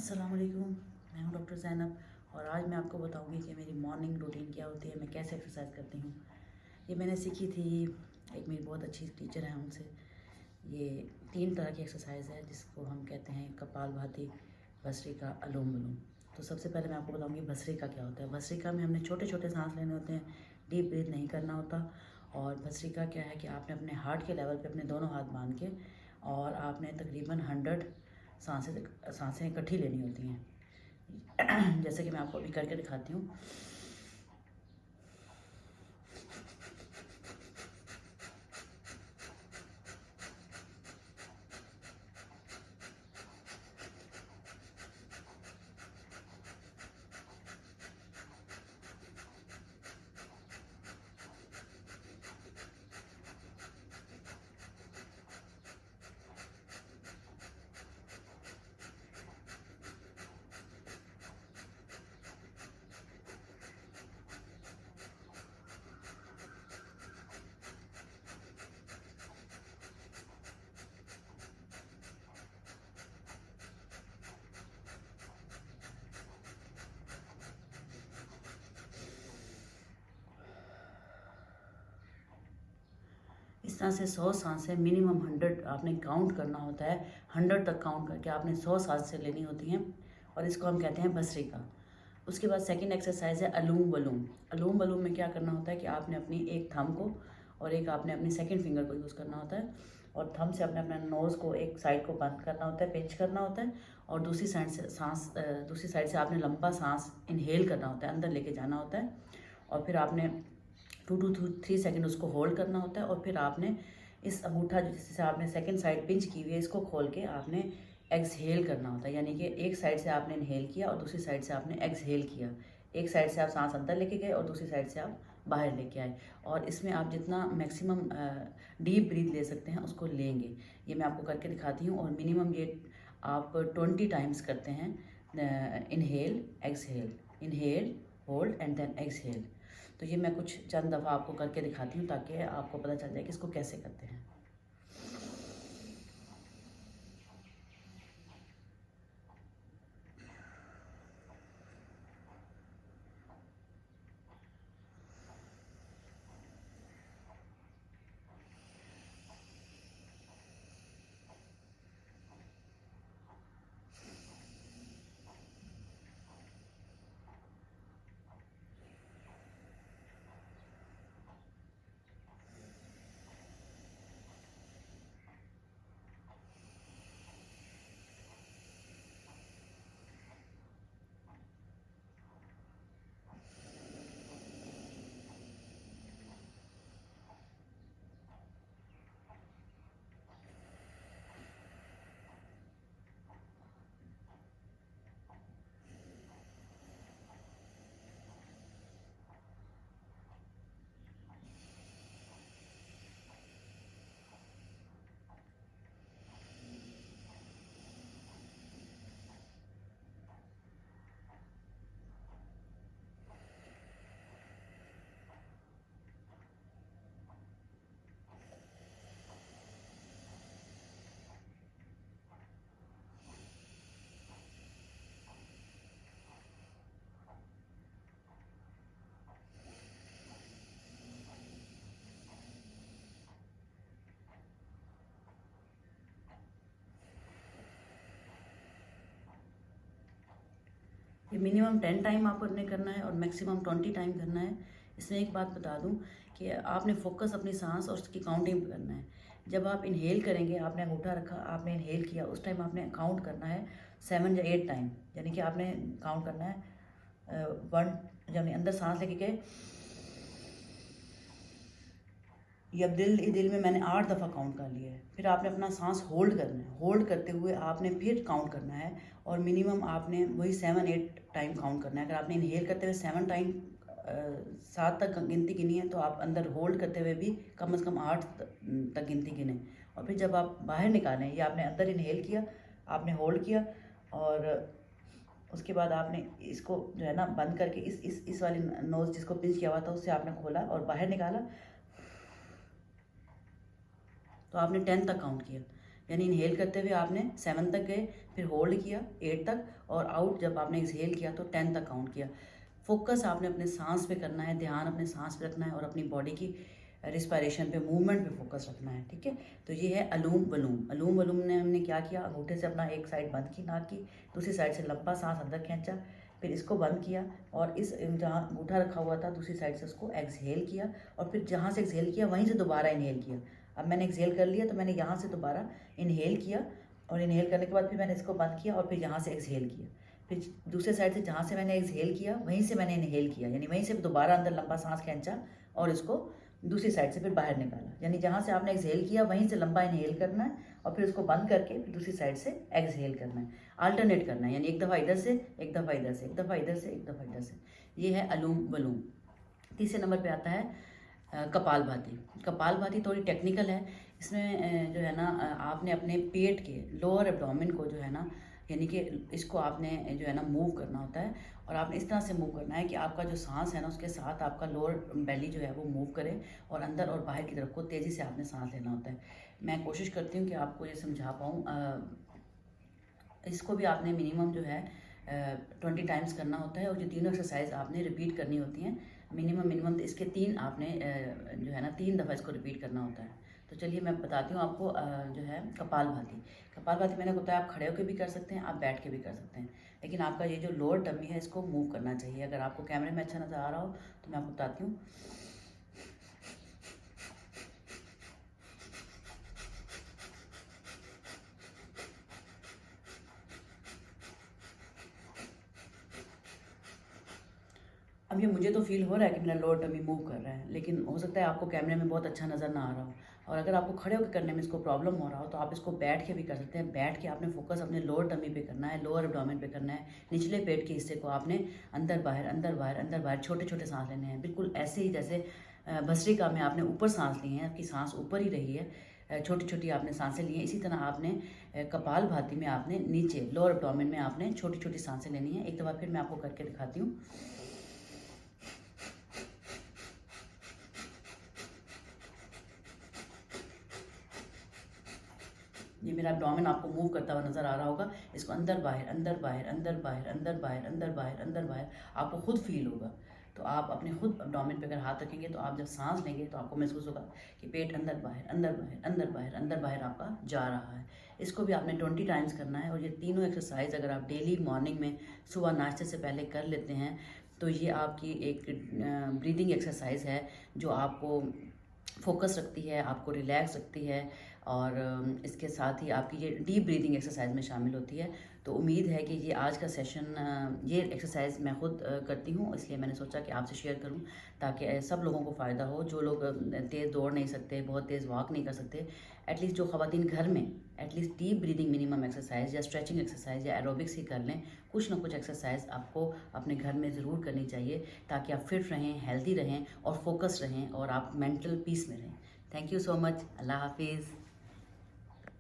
अस्सलाम वालेकुम। मैं हूं डॉक्टर ज़ैनब और आज मैं आपको बताऊंगी कि मेरी मॉर्निंग रूटीन क्या होती है, मैं कैसे एक्सरसाइज करती हूँ। ये मैंने सीखी थी, एक मेरी बहुत अच्छी टीचर है उनसे। ये 3 तरह की एक्सरसाइज है जिसको हम कहते हैं कपालभाति, भस्त्रिका, अनुलोम विलोम। तो सबसे पहले मैं आपको बताऊँगी भस्त्रिका क्या होता है। भस्त्रिका में हमने छोटे छोटे सांस लेने होते हैं, डीप ब्रीथ नहीं करना होता। और भस्त्रिका क्या है कि आपने अपने हार्ट के लेवल पे अपने दोनों हाथ बांध के और आपने तकरीबन 100 सांसें इकट्ठी लेनी होती हैं। जैसे कि मैं आपको अभी करके दिखाती हूँ। इस तरह से 100 सांसें मिनिमम 100 आपने काउंट करना होता है। 100 तक काउंट करके आपने 100 सांसें लेनी होती हैं और इसको हम कहते हैं भस्त्रिका। उसके बाद सेकंड एक्सरसाइज है अनुलोम विलोम। अनुलोम विलोम में क्या करना होता है कि आपने अपनी एक थंब को और एक आपने अपनी सेकंड फिंगर को यूज़ करना होता है और थंब से अपने अपने नोज़ को एक साइड को बंद करना होता है, पिंच करना होता है और दूसरी साइड से आपने लंबा सांस इनहेल करना होता है, अंदर लेके जाना होता है और फिर आपने 2 to 3 सेकंड उसको होल्ड करना होता है और फिर आपने इस अंगूठा जिससे आपने सेकंड साइड पिंच की हुई है इसको खोल के आपने एक्सहेल करना होता है। यानी कि एक साइड से आपने इनहेल किया और दूसरी साइड से आपने एक्सहेल किया। एक साइड से आप सांस अंदर लेके गए और दूसरी साइड से आप बाहर लेके आए और इसमें आप जितना मैक्सिमम डीप ब्रीथ ले सकते हैं उसको लेंगे। ये मैं आपको करके दिखाती हूँ और मिनिमम ये आप 20 टाइम्स करते हैं। Inhale, exhale, inhale, hold and then exhale. तो ये मैं कुछ चंद दफ़ा आपको करके दिखाती हूँ ताकि आपको पता चल जाए कि इसको कैसे करते हैं। ये मिनिमम 10 टाइम आपने करना है और मैक्सिमम 20 टाइम करना है। इसमें एक बात बता दूं कि आपने फोकस अपनी सांस और उसकी काउंटिंग पे करना है। जब आप इनहेल करेंगे, आपने अंगूठा रखा, आपने इनहेल किया, उस टाइम आपने काउंट करना है 7 या 8 टाइम। यानी कि आपने काउंट करना है 1, जब अंदर सांस लेके गए, या दिल में मैंने 8 दफ़ा काउंट कर लिया है। फिर आपने अपना सांस होल्ड करना है, होल्ड करते हुए आपने फिर काउंट करना है और मिनिमम आपने वही 7-8 टाइम काउंट करना है। अगर आपने इनहेल करते हुए 7 टाइम 7 तक गिनती गिनी है तो आप अंदर होल्ड करते हुए भी कम से कम 8 तक गिनती गिने और फिर जब आप बाहर निकालें, या आपने अंदर इनहेल किया, आपने होल्ड किया और उसके बाद आपने इसको जो है ना बंद करके इस वाली नोज़ जिसको पिंच किया हुआ था उससे आपने खोला और बाहर निकाला, तो आपने 10 तक काउंट किया। यानी इनहेल करते हुए आपने 7 तक गए, फिर होल्ड किया 8 तक, और आउट जब आपने एक्सहेल किया तो 10 तक काउंट किया। फोकस आपने अपने सांस पे करना है, ध्यान अपने सांस पे रखना है और अपनी बॉडी की रिस्पायरेशन पे, मूवमेंट पे फोकस रखना है, ठीक है। तो ये है अलूम वलूम। अलूम वलूम ने हमने क्या किया, अंगूठे से अपना एक साइड बंद की नाक की, दूसरी साइड से लंबा सांस अंदर खींचा, फिर इसको बंद किया और इस जहाँ अंगूठा रखा हुआ था दूसरी साइड से उसको एक्सहेल किया, और फिर जहाँ से एक्सहेल किया वहीं से दोबारा इनहेल किया। अब मैंने एक्सहेल कर लिया तो मैंने यहाँ से दोबारा इनहेल किया, और इनहेल करने के बाद फिर मैंने इसको बंद किया और फिर यहाँ से एक्सहेल किया, फिर दूसरे साइड से जहाँ से मैंने एक्सहेल किया वहीं से मैंने इनहेल किया, यानी वहीं से दोबारा अंदर लंबा सांस खींचा और इसको दूसरी साइड से फिर बाहर निकाला। यानी जहाँ से आपने एक्सहेल किया वहीं से लंबा इनहेल करना है और फिर उसको बंद करके फिर दूसरी साइड से एक्सहेल करना है, अल्टरनेट करना है, यानी एक दफ़ा इधर से, एक दफ़ा इधर से, एक दफ़ा इधर से, एक दफ़ा इधर से। ये है अलूम वलूम। तीसरे नंबर पे आता है कपालभाति। कपालभाति थोड़ी टेक्निकल है। इसमें जो है ना आपने अपने पेट के लोअर एब्डोमेन को जो है ना, यानी कि इसको आपने जो है ना मूव करना होता है, और आपने इस तरह से मूव करना है कि आपका जो सांस है ना उसके साथ आपका लोअर बेली जो है वो मूव करे, और अंदर और बाहर की तरफ को तेज़ी से आपने सांस लेना होता है। मैं कोशिश करती हूँ कि आपको ये समझा पाऊँ। इसको भी आपने मिनिमम जो है 20 टाइम्स करना होता है, और ये तीनों एक्सरसाइज आपने रिपीट करनी होती हैं। मिनिमम इसके 3 आपने जो है ना 3 दफ़ा इसको रिपीट करना होता है। तो चलिए मैं बताती हूँ आपको जो है कपालभाति। कपालभाति मैंने बताया आप खड़े होकर भी कर सकते हैं, आप बैठ के भी कर सकते हैं, लेकिन आपका ये जो लोअर टमी है इसको मूव करना चाहिए। अगर आपको कैमरे में अच्छा नज़र आ रहा हो तो मैं आपको बताती हूँ। अब ये मुझे तो फील हो रहा है कि मेरा लोअर टमी मूव कर रहा है, लेकिन हो सकता है आपको कैमरे में बहुत अच्छा नज़र ना आ रहा हो। और अगर आपको खड़े होकर करने में इसको प्रॉब्लम हो रहा हो तो आप इसको बैठ के भी कर सकते हैं। बैठ के आपने फोकस अपने लोअर टमी पे करना है, लोअर एब्डोमेन पे करना है। निचले पेट के हिस्से को आपने अंदर बाहर, अंदर बाहर, अंदर बाहर छोटे छोटे सांस लेने हैं, बिल्कुल ऐसे ही जैसे भस्त्रिका में आपने ऊपर सांस ली है, आपकी सांस ऊपर ही रही है, छोटी छोटी आपने सांसें ली हैं। इसी तरह आपने कपालभाति में आपने नीचे लोअर एब्डोमेन में आपने छोटी छोटी सांसें लेनी है। एक दफ़ा फिर मैं आपको करके दिखाती हूँ। ये मेरा एब्डोमेन आपको मूव करता हुआ नज़र आ रहा होगा। इसको अंदर बाहर, अंदर बाहर, अंदर बाहर, अंदर बाहर, अंदर बाहर, अंदर बाहर आपको खुद फील होगा। तो आप अपने खुद एब्डोमेन पे अगर हाथ रखेंगे तो आप जब सांस लेंगे तो आपको महसूस होगा कि पेट अंदर बाहर, अंदर बाहर, अंदर बाहर, अंदर बाहर आपका जा रहा है। इसको भी आपने 20 टाइम्स करना है, और ये तीनों एक्सरसाइज अगर आप डेली मॉर्निंग में सुबह नाश्ते से पहले कर लेते हैं तो ये आपकी एक ब्रीदिंग एक्सरसाइज है जो आपको फोकस रखती है, आपको रिलैक्स रखती है, और इसके साथ ही आपकी ये डीप ब्रीदिंग एक्सरसाइज में शामिल होती है। तो उम्मीद है कि ये आज का सेशन, ये एक्सरसाइज मैं खुद करती हूँ, इसलिए मैंने सोचा कि आपसे शेयर करूँ ताकि सब लोगों को फ़ायदा हो। जो लोग तेज़ दौड़ नहीं सकते, बहुत तेज़ वॉक नहीं कर सकते, एटलीस्ट जो ख़वातीन घर में at least deep breathing minimum exercise या स्ट्रेचिंग एक्सरसाइज या एरोबिक्स ही कर लें। कुछ ना कुछ एक्सरसाइज आपको अपने घर में ज़रूर करनी चाहिए ताकि आप फिट रहें, हेल्दी रहें और फोकस रहें, और आप मेंटल पीस में रहें। Thank you so much. अल्लाह हाफिज़।